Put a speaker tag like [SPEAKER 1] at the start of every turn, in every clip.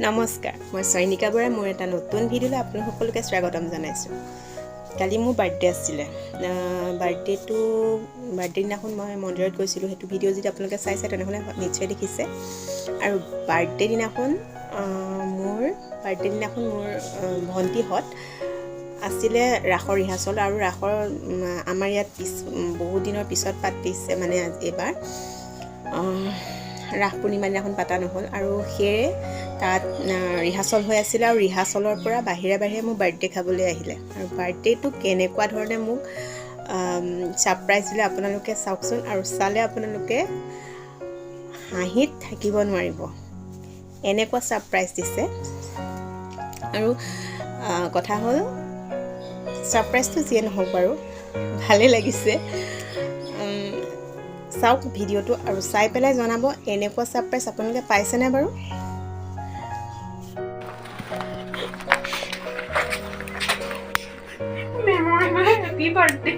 [SPEAKER 1] নমস্কাৰ, মই চয়নিকা বৰা। মোৰ এটা নতুন ভিডিঅ'লৈ আপোনালোক সকলোকে স্বাগতম জনাইছোঁ। কালি মোৰ বাৰ্থডে আছিলে। বাৰ্থডে দিনাখন মই মন্দিৰত গৈছিলোঁ। সেইটো ভিডিঅ' যদি আপোনালোকে চাইছে তেনেহ'লে নিশ্চয় দেখিছে। আৰু বাৰ্থডে দিনাখন মোৰ ভণ্টিহঁত আছিলে ৰাসৰ ৰিহাৰ্চল। আৰু ৰাসৰ আমাৰ ইয়াত বহুত দিনৰ পিছত পাতিছে, মানে এইবাৰ ৰাস পূৰ্ণিমা দিনাখন পাতা নহ'ল। আৰু সেয়ে তাত ৰিহাৰ্চল হৈ আছিলে, আৰু ৰিহাৰ্চলৰ পৰা বাহিৰে মোৰ বাৰ্থডে খাবলৈ আহিলে। আৰু বাৰ্থডেটো কেনেকুৱা ধৰণে মোক ছাৰপ্ৰাইজ দিলে আপোনালোকে চাওকচোন। আৰু চালে আপোনালোকে হাঁহিত থাকিব নোৱাৰিব, এনেকুৱা ছাৰপ্ৰাইজ দিছে। আৰু কথা হ'ল, ছাৰপ্ৰাইজটো যিয়ে নহওক বাৰু ভালেই লাগিছে। চাওক ভিডিঅ'টো আৰু চাই পেলাই জনাব এনেকুৱা ছাৰপ্ৰাইজ আপোনালোকে পাইছেনে বাৰু।
[SPEAKER 2] Happy birthday.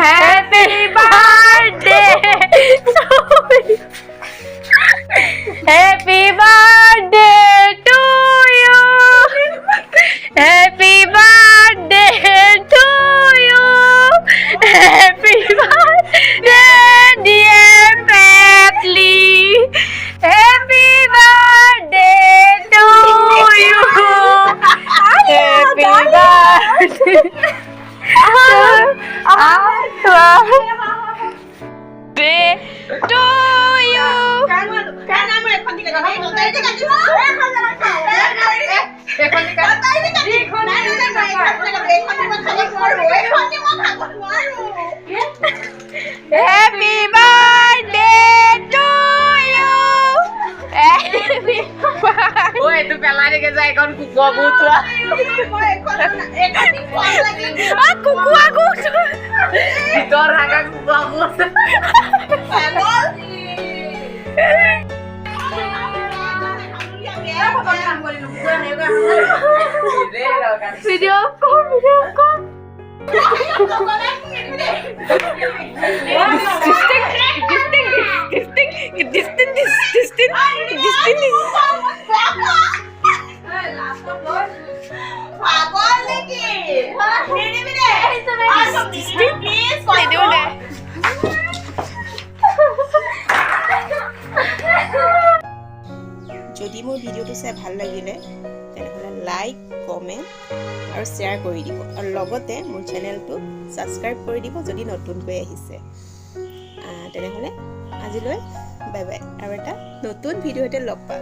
[SPEAKER 2] Happy birthday. Happy birthday to you. Happy birthday to you. Happy birthday dear Patley. Happy birthday to you. Happy birthday to you. Happy birthday to you. Oi, tu pelar dia saya kon kuku aku tu. Kuku aku. Itu orang kan kuku aku. Video call.
[SPEAKER 1] যদি মোৰ ভিডিঅ'টো চাই ভাল লাগিলে তেনেহ'লে like, comment আৰু share কৰি দিব। আৰু লগতে মোৰ চেনেলটো ছাবস্ক্ৰাইব কৰি দিব যদি নতুনকৈ আহিছে। তেনেহ'লে আজিলৈ বাই বাই। আৰু এটা নতুন ভিডিঅ'তে লগ পাম।